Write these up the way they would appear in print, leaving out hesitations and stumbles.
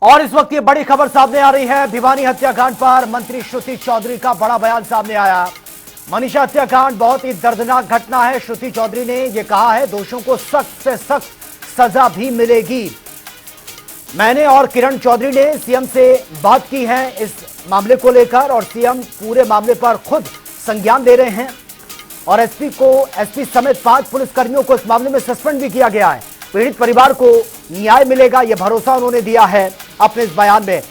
और इस वक्त ये बड़ी खबर सामने आ रही है। भिवानी हत्याकांड पर मंत्री श्रुति चौधरी का बड़ा बयान सामने आया। मनीषा हत्याकांड बहुत ही दर्दनाक घटना है। श्रुति चौधरी ने यह कहा है दोषियों को सख्त से सख्त सजा भी मिलेगी। मैंने और किरण चौधरी ने सीएम से बात की है इस मामले को लेकर और सीएम पूरे मामले पर खुद संज्ञान ले रहे हैं और एसपी समेत 5 पुलिसकर्मियों को इस मामले में सस्पेंड भी किया गया है। पीड़ित परिवार को न्याय मिलेगा, यह भरोसा उन्होंने दिया है अपने इस बयान में।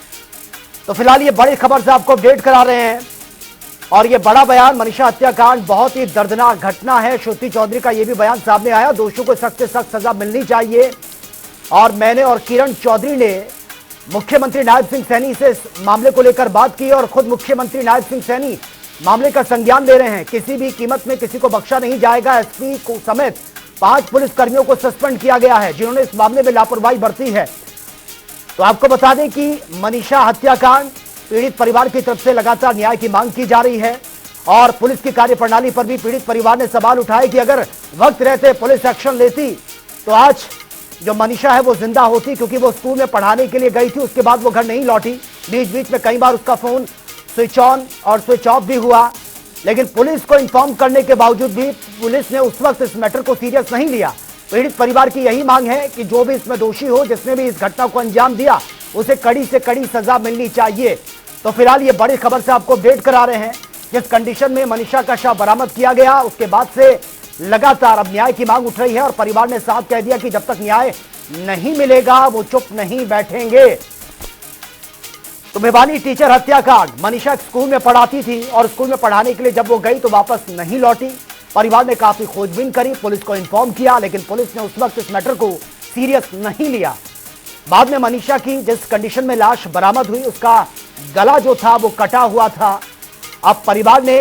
तो फिलहाल ये बड़ी खबर से आपको अपडेट करा रहे हैं और ये बड़ा बयान मनीषा हत्याकांड बहुत ही दर्दनाक घटना है। श्रुति चौधरी का यह भी बयान सामने आया, दोषियों को सख्त से सख्त सजा मिलनी चाहिए। और मैंने और किरण चौधरी ने मुख्यमंत्री नायब सिंह सैनी से इस मामले को लेकर बात की और खुद मुख्यमंत्री नायब सिंह सैनी मामले का संज्ञान ले रहे हैं। किसी भी कीमत में किसी को बख्शा नहीं जाएगा। एसपी को समेत 5 पुलिसकर्मियों को सस्पेंड किया गया है जिन्होंने इस मामले में लापरवाही बरती है। तो आपको बता दें कि मनीषा हत्याकांड पीड़ित परिवार की तरफ से लगातार न्याय की मांग की जा रही है और पुलिस की कार्यप्रणाली पर भी पीड़ित परिवार ने सवाल उठाए कि अगर वक्त रहते पुलिस एक्शन लेती तो आज जो मनीषा है वो जिंदा होती, क्योंकि वो स्कूल में पढ़ाने के लिए गई थी। उसके बाद वो घर नहीं लौटी। बीच बीच में कई बार उसका फोन स्विच ऑन और स्विच ऑफ भी हुआ, लेकिन पुलिस को इन्फॉर्म करने के बावजूद भी पुलिस ने उस वक्त इस मैटर को सीरियस नहीं लिया। पीड़ित परिवार की यही मांग है कि जो भी इसमें दोषी हो, जिसने भी इस घटना को अंजाम दिया, उसे कड़ी से कड़ी सजा मिलनी चाहिए। तो फिलहाल ये बड़ी खबर से आपको अपडेट करा रहे हैं। जिस कंडीशन में मनीषा का शव बरामद किया गया उसके बाद से लगातार अब न्याय की मांग उठ रही है और परिवार ने साफ कह दिया कि जब तक न्याय नहीं मिलेगा वो चुप नहीं बैठेंगे। तो भिवानी टीचर हत्याकांड, मनीषा स्कूल में पढ़ाती थी और स्कूल में पढ़ाने के लिए जब वो गई तो वापस नहीं लौटी। परिवार ने काफी खोजबीन करी, पुलिस को इन्फॉर्म किया, लेकिन पुलिस ने उस वक्त इस मैटर को सीरियस नहीं लिया। बाद में मनीषा की जिस कंडीशन में लाश बरामद हुई उसका गला जो था वो कटा हुआ था। अब परिवार ने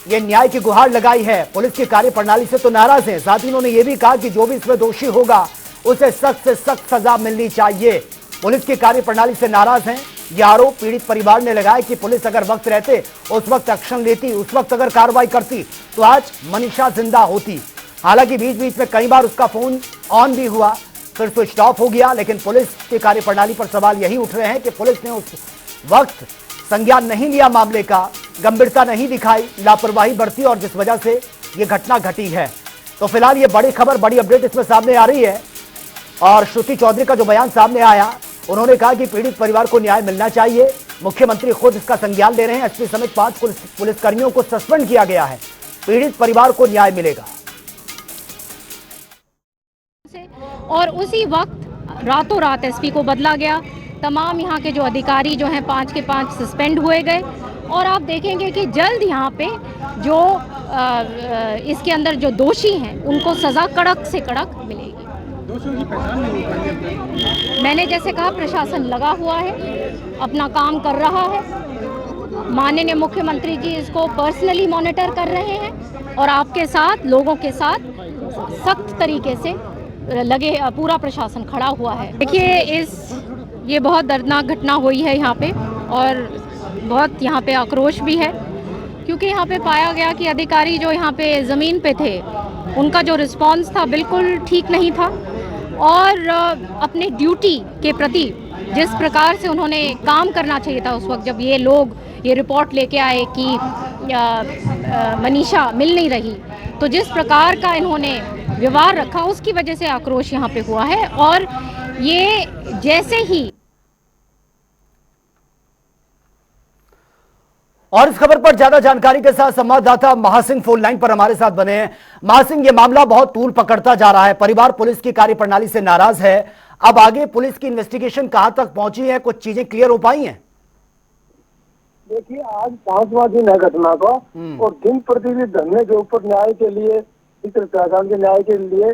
ये न्याय की गुहार लगाई है। पुलिस की कार्यप्रणाली से तो नाराज है, साथ ही उन्होंने ये भी कहा कि जो भी इसमें दोषी होगा उसे सख्त से सख्त सजा मिलनी चाहिए। पुलिस की कार्यप्रणाली से नाराज हैं। ये आरोप पीड़ित परिवार ने लगाया कि पुलिस अगर वक्त रहते उस वक्त एक्शन लेती, उस वक्त अगर कार्रवाई करती तो आज मनीषा जिंदा होती। हालांकि बीच बीच में कई बार उसका फोन ऑन भी हुआ, फिर स्विच ऑफ हो गया, लेकिन पुलिस की कार्यप्रणाली पर सवाल यही उठ रहे हैं कि पुलिस ने उस वक्त संज्ञान नहीं लिया, मामले का गंभीरता नहीं दिखाई, लापरवाही बरती और जिस वजह से यह घटना घटी है। तो फिलहाल ये बड़ी खबर, बड़ी अपडेट इसमें सामने आ रही है और श्रुति चौधरी का जो बयान सामने आया, उन्होंने कहा कि पीड़ित परिवार को न्याय मिलना चाहिए। मुख्यमंत्री खुद इसका संज्ञान ले रहे हैं। एसपी समेत 5 पुलिसकर्मियों को सस्पेंड किया गया है। पीड़ित परिवार को न्याय मिलेगा। और उसी वक्त रातों रात एसपी को बदला गया। तमाम यहाँ के जो अधिकारी जो हैं 5 के 5 सस्पेंड हुए गए और आप देखेंगे कि जल्द यहाँ पे जो इसके अंदर जो दोषी हैं उनको सज़ा कड़क से कड़क मिलेगी। दोषियों की पहचान नहीं हो पाई। मैंने जैसे कहा, प्रशासन लगा हुआ है, अपना काम कर रहा है। माननीय मुख्यमंत्री जी इसको पर्सनली मॉनिटर कर रहे हैं और आपके साथ, लोगों के साथ सख्त तरीके से लगे, पूरा प्रशासन खड़ा हुआ है। देखिए, ये बहुत दर्दनाक घटना हुई है यहाँ पे और बहुत यहाँ पे आक्रोश भी है, क्योंकि यहाँ पे पाया गया कि अधिकारी जो यहाँ पे ज़मीन पे थे उनका जो रिस्पांस था बिल्कुल ठीक नहीं था और अपने ड्यूटी के प्रति जिस प्रकार से उन्होंने काम करना चाहिए था उस वक्त जब ये लोग ये रिपोर्ट लेके आए कि मनीषा मिल नहीं रही, तो जिस प्रकार का इन्होंने व्यवहार रखा उसकी वजह से आक्रोश यहाँ पे हुआ है। और ये जैसे ही और इस खबर पर ज्यादा जानकारी के साथ संवाददाता महासिंह फोन लाइन पर हमारे साथ बने हैं। महासिंह, ये मामला बहुत तूल पकड़ता जा रहा है, परिवार पुलिस की कार्यप्रणाली से नाराज है। अब आगे पुलिस की इन्वेस्टिगेशन कहां तक पहुंची है, कुछ चीजें क्लियर हो पाई हैं? देखिए, आज 5वां दिन है घटना का और दिन प्रतिदिन धरने के ऊपर न्याय के लिए, इस हत्याकांड के न्याय के लिए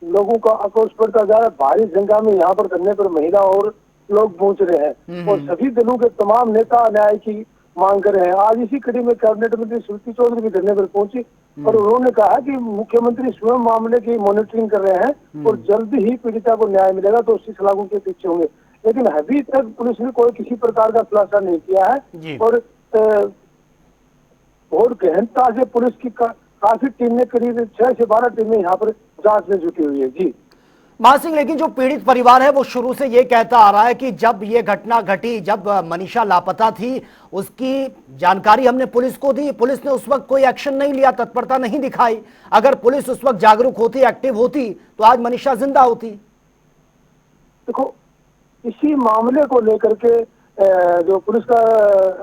लोगों का आक्रोश बढ़ता जा रहा है। भारी संख्या में यहाँ पर धरने पर महिला और लोग पहुंच रहे हैं और सभी दलों के तमाम नेता न्याय की मांग कर रहे हैं। आज इसी कड़ी में कैबिनेट मंत्री श्रुति चौधरी भी धरने पर पहुंची और उन्होंने कहा कि मुख्यमंत्री स्वयं मामले की मॉनिटरिंग कर रहे हैं और जल्द ही पीड़िता को न्याय मिलेगा तो उसकी सलाखों के पीछे होंगे। लेकिन अभी तक पुलिस ने कोई किसी प्रकार का खुलासा नहीं किया है और बहुत गहनता से पुलिस की काफी टीमें, करीब 6 से 12 टीमें यहाँ पर जांच में जुटी हुई है। जी महासिंह, लेकिन जो पीड़ित परिवार है वो शुरू से ये कहता आ रहा है कि जब ये घटना घटी, जब मनीषा लापता थी, उसकी जानकारी हमने पुलिस को दी, पुलिस ने उस वक्त कोई एक्शन नहीं लिया, तत्परता नहीं दिखाई। अगर पुलिस उस वक्त जागरूक होती, एक्टिव होती, तो आज मनीषा जिंदा होती। देखो, इसी मामले को लेकर के जो पुलिस का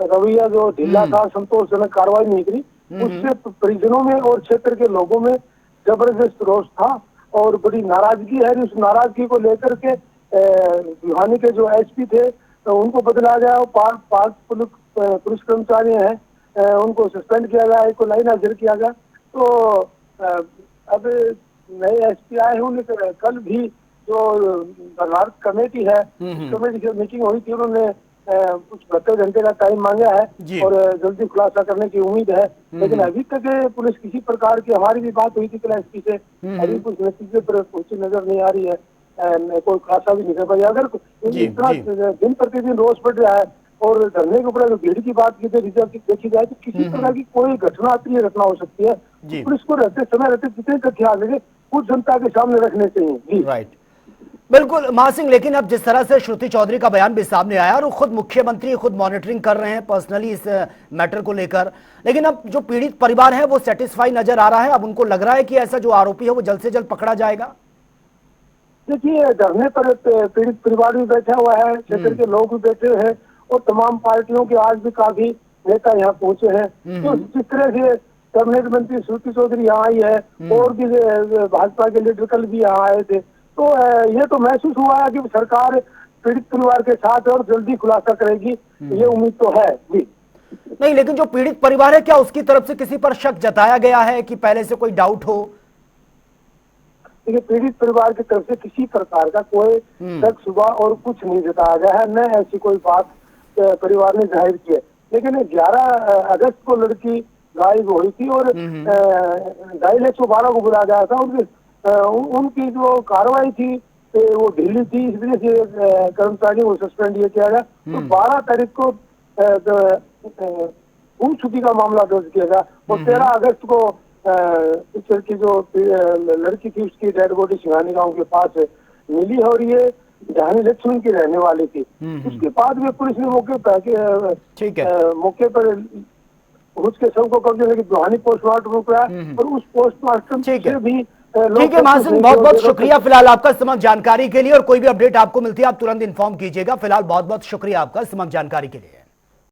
रवैया जो ढीला था, संतोषजनक कार्रवाई नहीं करी, उससे परिजनों में और क्षेत्र के लोगों में जबरदस्त रोष था और बड़ी नाराजगी है। उस नाराजगी को लेकर के भिवानी के जो एसपी थे तो उनको बदला गया। पांच पुलिस कर्मचारी हैं, उनको सस्पेंड किया गया, एक को लाइन हाजिर किया गया। तो अब नए एसपी आए हैं, उन्हें कल भी जो बर्नार्ड कमेटी है, कमेटी की मीटिंग हुई थी, उन्होंने कुछ 72 घंटे का टाइम मांगा है और जल्दी खुलासा करने की उम्मीद है। लेकिन अभी तक पुलिस किसी प्रकार की, हमारी भी बात हुई थी कल एसपी से, अभी कुछ नतीजे पर पहुंची नजर नहीं आ रही है, कोई खुलासा भी नहीं कर पाई। अगर इतना दिन प्रतिदिन रोज बढ़ रहा है और धरने के ऊपर भीड़ की बात की देखी जाए तो किसी प्रकार की कोई घटना अप्रिय घटना हो सकती है। पुलिस को रहते जितने तथ्य आ लगे कुछ जनता के सामने रखने चाहिए। जी राइट, बिल्कुल महासिंह। लेकिन अब जिस तरह से श्रुति चौधरी का बयान भी सामने आया और खुद मुख्यमंत्री खुद मॉनिटरिंग कर रहे हैं पर्सनली इस मैटर को लेकर, लेकिन अब जो पीड़ित परिवार है वो सेटिस्फाई नजर आ रहा है। अब उनको लग रहा है कि ऐसा जो आरोपी है वो जल्द से जल्द पकड़ा जाएगा। देखिए, धरने पर पीड़ित परिवार भी बैठा हुआ है, क्षेत्र के लोग भी बैठे हुए हैं और तमाम पार्टियों के आज भी काफी नेता यहाँ पहुंचे हैं। तो जिस तरह से कैबिनेट मंत्री श्रुति चौधरी यहाँ आई है और भी भाजपा के लीडर कल भी यहाँ आए थे, तो ये तो महसूस हुआ है कि सरकार पीड़ित परिवार के साथ और जल्दी खुलासा करेगी, ये उम्मीद तो है। जी नहीं, लेकिन जो पीड़ित परिवार है, क्या उसकी तरफ से किसी पर शक जताया गया है कि पहले से कोई डाउट हो? देखिए, पीड़ित परिवार की तरफ से किसी प्रकार का कोई शक सुबह और कुछ नहीं जताया गया है, न ऐसी कोई बात परिवार ने जाहिर की है। लेकिन 11 अगस्त को लड़की गायब हुई थी और 2:30 को बुलाया गया था। उनकी जो कार्रवाई थी वो ढीली थी, इस वजह से कर्मचारियों को सस्पेंड किया गया। तो 12 तारीख को गुमशुदगी का मामला दर्ज किया गया और 13 अगस्त को इस की जो लड़की थी उसकी डेड बॉडी सिंघानी गांव के पास मिली और ये जहानी लक्ष्मण की रहने वाली थी। उसके बाद में पुलिस ने मौके पर उसके शव को कब्जे लेके भिवानी पोस्टमार्टम कराया और उस पोस्टमार्टम से भी ठीक है महासिंह, बहुत बहुत शुक्रिया फिलहाल आपका समग्र जानकारी के लिए। और कोई भी अपडेट आपको मिलती है आप तुरंत इन्फॉर्म कीजिएगा। फिलहाल बहुत बहुत शुक्रिया आपका समग्र जानकारी के लिए।